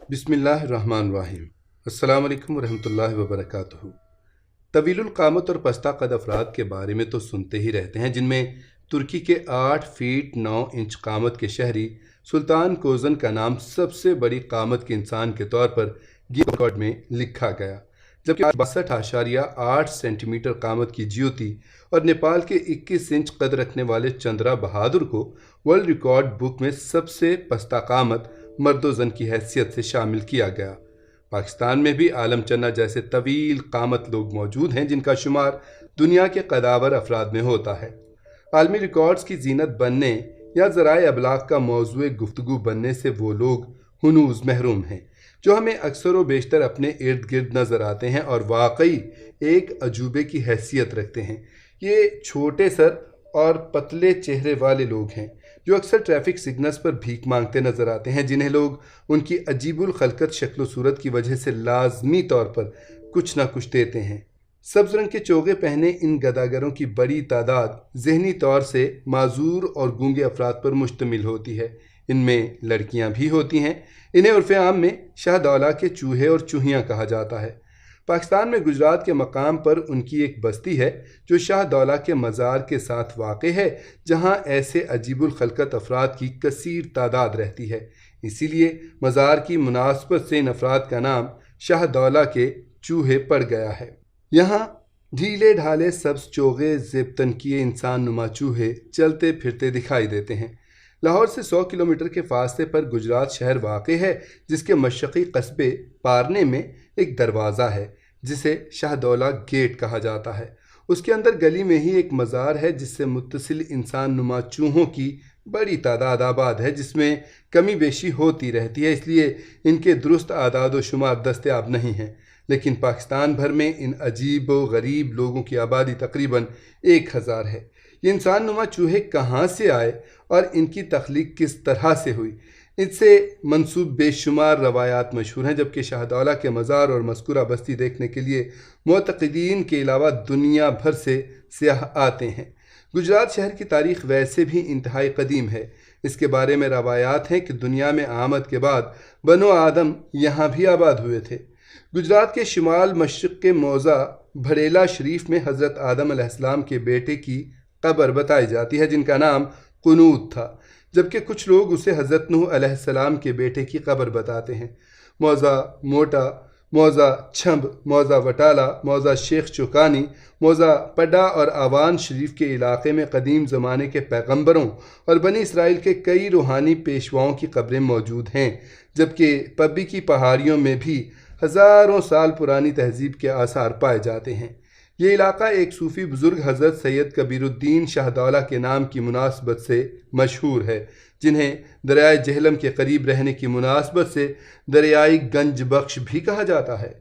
बिस्मिल्लाहिर्रहमानिर्रहीम। अस्सलाम वालेकुम रहमतुल्लाहि व बरकातुहू। तवीलुल क़ामत और पस्ता कद अफराद के बारे में तो सुनते ही रहते हैं, जिनमें तुर्की के 8 फीट 9 इंच कामत के शहरी सुल्तान कोज़न का नाम सबसे बड़ी कामत के इंसान के तौर पर गिनीज रिकॉर्ड में लिखा गया, जबकि 62.8 सेंटीमीटर कामत की ज्योति और नेपाल के 21 इंच कद रखने वाले चंद्रा बहादुर को वर्ल्ड रिकॉर्ड बुक में सबसे पस्ता कामत मर्दोजन की हैसियत से शामिल किया गया। पाकिस्तान में भी आलम चन्ना जैसे तवील कामत लोग मौजूद हैं, जिनका शुमार दुनिया के कदावर अफराद में होता है। आलमी रिकॉर्ड्स की जीनत बनने या ज़राए अबलाग का मौज़ूए गुफ्तगू बनने से वो लोग हुनूज महरूम हैं, जो हमें अक्सर व बेशतर अपने इर्द गिर्द नज़र आते हैं और वाकई एक अजूबे की हैसियत रखते हैं। ये छोटे सर और पतले चेहरे वाले लोग हैं, जो अक्सर ट्रैफिक सिग्नल्स पर भीख मांगते नजर आते हैं, जिन्हें लोग उनकी अजीबुल खलकत शक्ल सूरत की वजह से लाजमी तौर पर कुछ ना कुछ देते हैं। सब्ज रंग के चोगे पहने इन गदागरों की बड़ी तादाद जहनी तौर से माजूर और गूंगे अफराद पर मुश्तमिल होती है। इनमें लड़कियां भी होती हैं। इन्हें उर्फ़ आम में शाहदौला के चूहे और चूहियाँ कहा जाता है। पाकिस्तान में गुजरात के मकाम पर उनकी एक बस्ती है, जो शाहदौला के मज़ार के साथ वाक़ है, जहाँ ऐसे अजीबुल खलकत अफराद की कसीर तादाद रहती है। इसीलिए मज़ार की मुनासबत से इन अफराद का नाम शाहदौला के चूहे पड़ गया है। यहाँ ढीले ढाले सब्ज़ चोगे ज़ेबतन किए इंसान नुमा चूहे चलते फिरते दिखाई देते हैं। लाहौर से 100 किलोमीटर के फासले पर गुजरात शहर वाक़ है, जिसके मशरक़ी कस्बे पारने में एक दरवाज़ा है, जिसे शाहदौला गेट कहा जाता है। उसके अंदर गली में ही एक मज़ार है, जिससे मुत्तसिल इंसान नुमा चूहों की बड़ी तादाद आबाद है, जिसमें कमी बेशी होती रहती है, इसलिए इनके दुरुस्त आदाद व शुमार दस्तयाब नहीं हैं। लेकिन पाकिस्तान भर में इन अजीब व गरीब लोगों की आबादी तकरीबन 1000 है। ये इंसान नुमा चूहे कहाँ से आए और इनकी तख्लीक किस तरह से हुई, इससे मंसूब बेशुमार रवायात मशहूर हैं, जबकि शाहदौला के मज़ार और मज़कूरा बस्ती देखने के लिए मुतक़िदीन के अलावा दुनिया भर से सियाह आते हैं। गुजरात शहर की तारीख़ वैसे भी इंतहाई कदीम है। इसके बारे में रवायात हैं कि दुनिया में आमद के बाद बनो आदम यहाँ भी आबाद हुए थे। गुजरात के शुमाल मशरिक़ के मौज़ा भड़ेला शरीफ में हज़रत आदम अलैहिस्सलाम के बेटे की कब्र बताई जाती है, जिनका नाम कुनूत था, जबकि कुछ लोग उसे हज़रत नूह अलैहिस्सलाम के बेटे की कब्र बताते हैं। मौज़ा मोटा, मौज़ा छंब, मौज़ा वटाला, मौज़ा शेख चुकानी, मौज़ा पड्डा और आवान शरीफ के इलाक़े में कदीम ज़माने के पैगम्बरों और बनी इसराइल के कई रूहानी पेशवाओं की कब्रें मौजूद हैं, जबकि पब्बी की पहाड़ियों में भी हज़ारों साल पुरानी तहज़ीब के आसार पाए जाते हैं। ये इलाक़ा एक सूफ़ी बुज़ुर्ग हज़रत सैयद कबीरुद्दीन शाहदौला के नाम की मुनासबत से मशहूर है, जिन्हें दरियाए जहलम के करीब रहने की मुनासबत से दरियाई गंज बख्श भी कहा जाता है,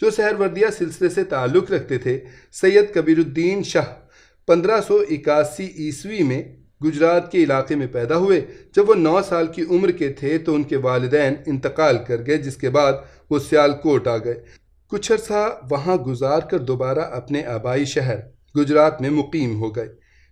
जो सहरवर्दिया सिलसिले से ताल्लुक़ रखते थे। सैयद कबीरुद्दीन शाह 1581 ईस्वी में गुजरात के इलाक़े में पैदा हुए। जब वो 9 साल की उम्र के थे तो उनके वालिदैन इंतकाल कर गए, जिसके बाद वो सियालकोट आ गए। कुछ अर्सा वहाँ गुजार कर दोबारा अपने आबाई शहर गुजरात में मुकीम हो गए।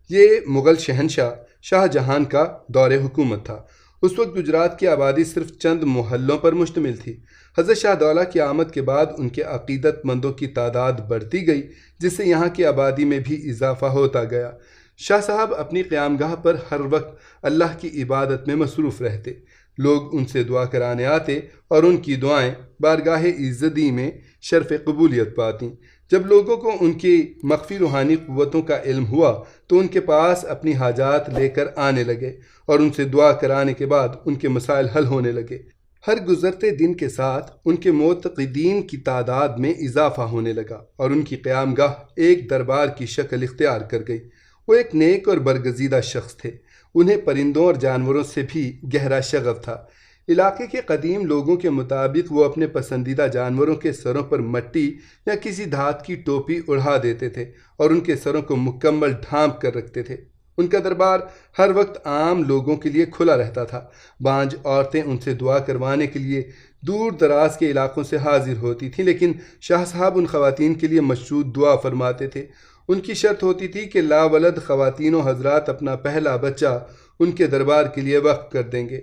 ये मुग़ल शहनशाह शाहजहां का दौरे हुकूमत था। उस वक्त गुजरात की आबादी सिर्फ चंद मोहल्लों पर मुश्तमिल थी। हज़रत शाहदौला की आमद के बाद उनके अक़ीदतमंदों की तादाद बढ़ती गई, जिससे यहाँ की आबादी में भी इजाफ़ा होता गया। शाह साहब अपनी क़यामगाह पर हर वक्त अल्लाह की इबादत में मसरूफ़ रहते। लोग उनसे दुआ कराने आते और उनकी दुआएं बारगाह इज़्ज़ती में शर्फ़ कबूलियत पातीं। जब लोगों को उनकी मख्फ़ी रूहानी क़ुव्वतों का इल्म हुआ तो उनके पास अपनी हाजात लेकर आने लगे और उनसे दुआ कराने के बाद उनके मसाइल हल होने लगे। हर गुज़रते दिन के साथ उनके मुतक़िदीन की तादाद में इजाफ़ा होने लगा और उनकी क़यामगाह एक दरबार की शक्ल इख्तियार कर गई। वो एक नेक और बरगज़ीदा शख्स थे। उन्हें परिंदों और जानवरों से भी गहरा शग़फ़ था। इलाके के कदीम लोगों के मुताबिक वो अपने पसंदीदा जानवरों के सरों पर मट्टी या किसी धात की टोपी उड़ा देते थे और उनके सरों को मुकम्मल ढांप कर रखते थे। उनका दरबार हर वक्त आम लोगों के लिए खुला रहता था। बांझ औरतें उनसे दुआ करवाने के लिए दूर दराज के इलाकों से हाजिर होती थीं, लेकिन शाह साहब उन ख़वातीन के लिए मशरूत दुआ फरमाते थे। उनकी शर्त होती थी कि लावलद ख़वातीन व हज़रात अपना पहला बच्चा उनके दरबार के लिए वक्फ कर देंगे।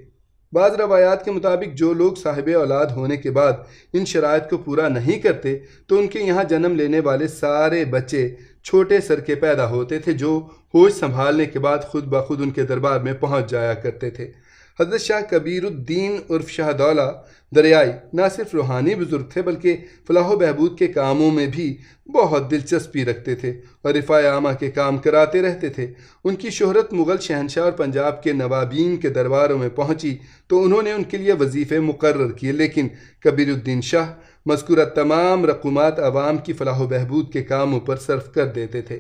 بعض روایات کے مطابق جو لوگ صاحب اولاد ہونے کے بعد ان شرائط کو پورا نہیں کرتے تو ان کے یہاں جنم لینے والے سارے بچے چھوٹے سر کے پیدا ہوتے تھے، جو ہوش سنبھالنے کے بعد خود بخود ان کے دربار میں پہنچ جایا کرتے تھے۔ حضرت شاہ کبیر الدین عرف شاہ دولہ دریائی نہ صرف روحانی بزرگ تھے بلکہ فلاح و بہبود کے کاموں میں بھی بہت دلچسپی رکھتے تھے اور رفاع عامہ کے کام کراتے رہتے تھے۔ ان کی شہرت مغل شہنشاہ اور پنجاب کے نوابین کے درباروں میں پہنچی تو انہوں نے ان کے لیے وظیفے مقرر کیے، لیکن کبیر الدین شاہ مذکورہ تمام رقومات عوام کی فلاح و بہبود کے کاموں پر صرف کر دیتے تھے۔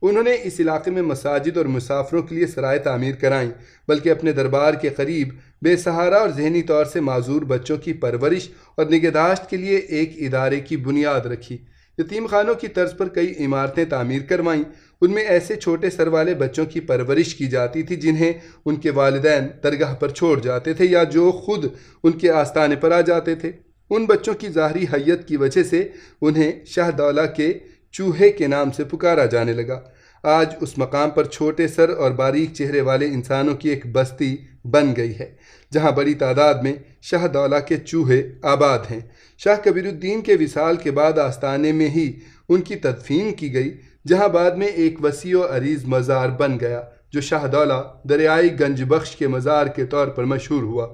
انہوں نے اس علاقے میں مساجد اور مسافروں کے لیے سرائے تعمیر کرائیں، بلکہ اپنے دربار کے قریب بے سہارا اور ذہنی طور سے معذور بچوں کی پرورش اور نگہداشت کے لیے ایک ادارے کی بنیاد رکھی۔ یتیم خانوں کی طرز پر کئی عمارتیں تعمیر کروائیں۔ ان میں ایسے چھوٹے سر والے بچوں کی پرورش کی جاتی تھی جنہیں ان کے والدین درگاہ پر چھوڑ جاتے تھے یا جو خود ان کے آستانے پر آ جاتے تھے۔ ان بچوں کی ظاہری حیت کی وجہ سے انہیں شاہ دولہ کے چوہے کے نام سے پکارا جانے لگا۔ آج اس مقام پر چھوٹے سر اور باریک چہرے والے انسانوں کی ایک بستی بن گئی ہے جہاں بڑی تعداد میں شاہ دولہ کے چوہے آباد ہیں۔ شاہ کبیر الدین کے وصال کے بعد آستانے میں ہی ان کی تدفین کی گئی، جہاں بعد میں ایک وسیع و عریض مزار بن گیا جو شاہ دولہ دریائی گنج بخش کے مزار کے طور پر مشہور ہوا۔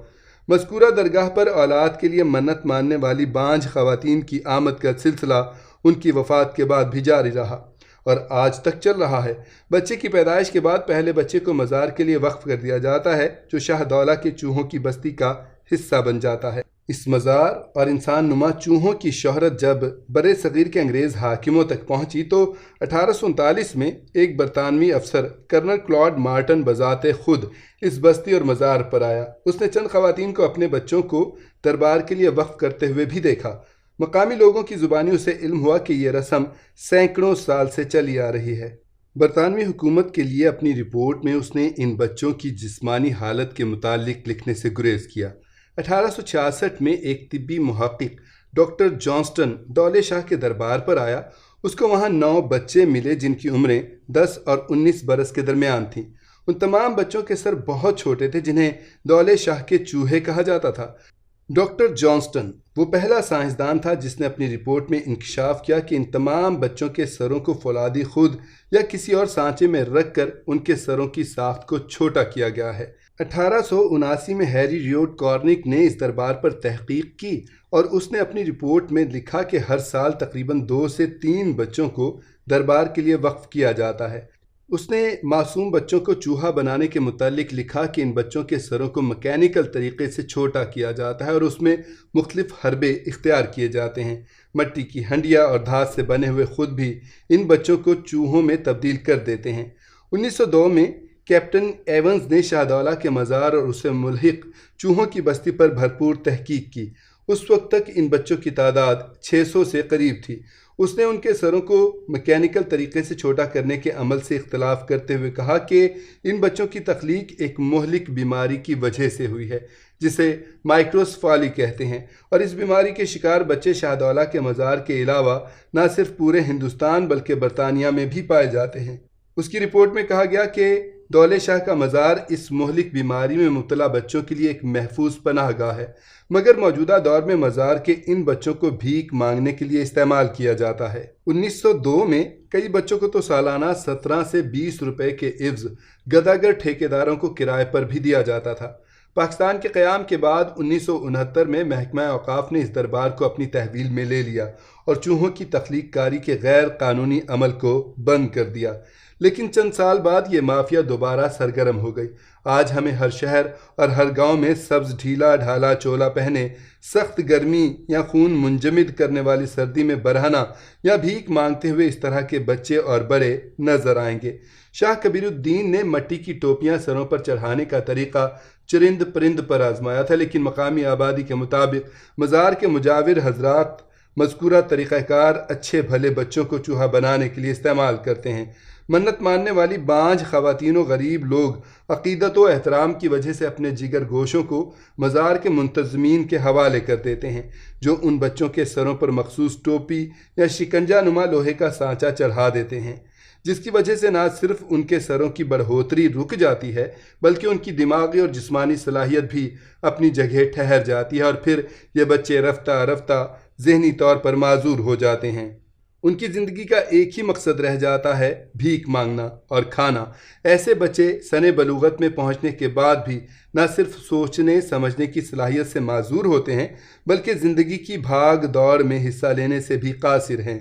مذکورہ درگاہ پر اولاد کے لیے منت ماننے والی بانجھ خواتین کی آمد کا سلسلہ ان کی وفات کے بعد بھی جاری رہا اور آج تک چل رہا ہے۔ بچے کی پیدائش کے بعد پہلے بچے کو مزار کے لیے وقف کر دیا جاتا ہے جو شاہ دولہ کے چوہوں کی بستی کا حصہ بن جاتا ہے۔ اس مزار اور انسان نما چوہوں کی شہرت جب بر صغیر کے انگریز حاکموں تک پہنچی تو 1839 میں ایک برطانوی افسر کرنل کلاڈ مارٹن بذات خود اس بستی اور مزار پر آیا۔ اس نے چند خواتین کو اپنے بچوں کو دربار کے لیے وقف کرتے ہوئے بھی دیکھا۔ مقامی لوگوں کی زبانی اسے علم ہوا کہ یہ رسم سینکڑوں سال سے چلی آ رہی ہے۔ برطانوی حکومت کے لیے اپنی رپورٹ میں اس نے ان بچوں کی جسمانی حالت کے متعلق لکھنے سے گریز کیا۔ 1866 میں ایک طبی محقق ڈاکٹر جانسٹن دولے شاہ کے دربار پر آیا۔ اس کو وہاں 9 بچے ملے جن کی عمریں 10 اور 19 برس کے درمیان تھیں۔ ان تمام بچوں کے سر بہت چھوٹے تھے جنہیں دولے شاہ کے چوہے کہا جاتا تھا۔ ڈاکٹر جانسٹن وہ پہلا سائنسدان تھا جس نے اپنی رپورٹ میں انکشاف کیا کہ ان تمام بچوں کے سروں کو فولادی خود یا کسی اور سانچے میں رکھ کر ان کے سروں کی ساخت کو چھوٹا کیا گیا ہے۔ 1879 میں ہیری ریوڈ کارنک نے اس دربار پر تحقیق کی اور اس نے اپنی رپورٹ میں لکھا کہ ہر سال تقریباً 2 سے 3 بچوں کو دربار کے لیے وقف کیا جاتا ہے۔ اس نے معصوم بچوں کو چوہا بنانے کے متعلق لکھا کہ ان بچوں کے سروں کو مکینیکل طریقے سے چھوٹا کیا جاتا ہے اور اس میں مختلف حربے اختیار کیے جاتے ہیں۔ مٹی کی ہنڈیا اور دھات سے بنے ہوئے خود بھی ان بچوں کو چوہوں میں تبدیل کر دیتے ہیں۔ 1902 میں کیپٹن ایونز نے شاہ دولہ کے مزار اور اسے ملحق چوہوں کی بستی پر بھرپور تحقیق کی۔ اس وقت تک ان بچوں کی تعداد 600 سے قریب تھی۔ اس نے ان کے سروں کو مکینیکل طریقے سے چھوٹا کرنے کے عمل سے اختلاف کرتے ہوئے کہا کہ ان بچوں کی تخلیق ایک مہلک بیماری کی وجہ سے ہوئی ہے جسے مائکروسفالی کہتے ہیں، اور اس بیماری کے شکار بچے شاہ دولہ کے مزار کے علاوہ نہ صرف پورے ہندوستان بلکہ برطانیہ میں بھی پائے جاتے ہیں۔ اس کی رپورٹ میں کہا گیا کہ دولے شاہ کا مزار اس مہلک بیماری میں مبتلا بچوں کے لیے ایک محفوظ پناہ گاہ ہے، مگر موجودہ دور میں مزار کے ان بچوں کو بھیک مانگنے کے لیے استعمال کیا جاتا ہے۔ 1902 میں کئی بچوں کو تو سالانہ 17 سے 20 روپے کے عوض گداگر ٹھیکیداروں کو کرائے پر بھی دیا جاتا تھا۔ پاکستان کے قیام کے بعد 1969 میں محکمہ اوقاف نے اس دربار کو اپنی تحویل میں لے لیا اور چوہوں کی تخلیق کاری کے غیر قانونی عمل کو بند کر دیا، لیکن چند سال بعد یہ مافیا دوبارہ سرگرم ہو گئی۔ آج ہمیں ہر شہر اور ہر گاؤں میں سبز ڈھیلا ڈھالا چولا پہنے سخت گرمی یا خون منجمد کرنے والی سردی میں برہنہ یا بھیک مانگتے ہوئے اس طرح کے بچے اور بڑے نظر آئیں گے۔ شاہ کبیر الدین نے مٹی کی ٹوپیاں سروں پر چڑھانے کا طریقہ چرند پرند پر آزمایا تھا، لیکن مقامی آبادی کے مطابق مزار کے مجاور حضرات مذکورہ طریقہ کار اچھے بھلے بچوں کو چوہا بنانے کے لیے استعمال کرتے ہیں۔ منت ماننے والی بانجھ خواتین و غریب لوگ عقیدت و احترام کی وجہ سے اپنے جگر گوشوں کو مزار کے منتظمین کے حوالے کر دیتے ہیں، جو ان بچوں کے سروں پر مخصوص ٹوپی یا شکنجہ نما لوہے کا سانچہ چڑھا دیتے ہیں۔ जिसकी वजह से न सिर्फ उनके सरों की बढ़ोतरी रुक जाती है बल्कि उनकी दिमागी और जिस्मानी सलाहियत भी अपनी जगह ठहर जाती है और फिर ये बच्चे रफ्ता रफ्ता ज़हनी तौर पर माजूर हो जाते हैं। उनकी ज़िंदगी का एक ही मकसद रह जाता है, भीख मांगना और खाना। ऐसे बच्चे सने बलूगत में पहुंचने के बाद भी न सिर्फ सोचने समझने की सलाहियत से माजूर होते हैं बल्कि ज़िंदगी की भाग दौड़ में हिस्सा लेने से भी कासिर हैं।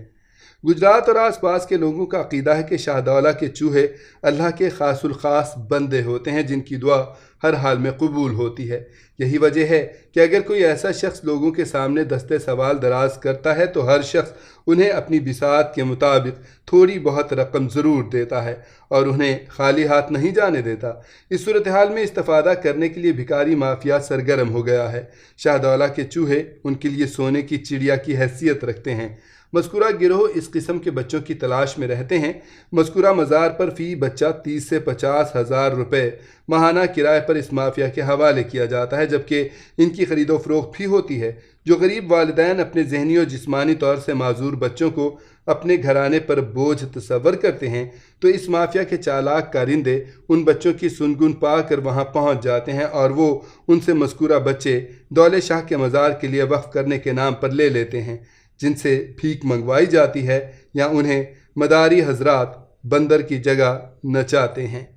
गुजरात और आसपास के लोगों का अक़ीदा है कि शाहदौला के चूहे अल्लाह के ख़ासुल ख़ास बंदे होते हैं जिनकी दुआ हर हाल में कबूल होती है। यही वजह है कि अगर कोई ऐसा शख्स लोगों के सामने दस्ते सवाल दराज करता है तो हर शख्स उन्हें अपनी बिसात के मुताबिक थोड़ी बहुत रकम ज़रूर देता है और उन्हें खाली हाथ नहीं जाने देता। इस सूरत हाल में इस्तिफ़ादा करने के लिए भिखारी माफिया सरगर्म हो गया है। शाहदौला के चूहे उनके लिए सोने की चिड़िया की हैसियत रखते हैं। मज़कूरा गिरोह इस किस्म के बच्चों की तलाश में रहते हैं। मज़कूरा मज़ार पर फ़ी बच्चा 30 से 50 हज़ार रुपये माहाना किराए पर इस माफिया के हवाले किया जाता है, जबकि इनकी ख़रीदो फ़रोख्त भी होती है। जो गरीब वालिदैन अपने ज़हनी और जिस्मानी तौर से माजूर बच्चों को अपने घराने पर बोझ तस्वर करते हैं तो इस माफिया के चालाक कारिंदे उन बच्चों की सुनगुन पा कर वहाँ पहुँच जाते हैं और वो उनसे मज़कूरा बच्चे दौले शाह के मज़ार के लिए वक्फ़ करने के नाम पर ले लेते हैं, जिनसे भीख मंगवाई जाती है या उन्हें मदारी हजरात बंदर की जगह नचाते हैं।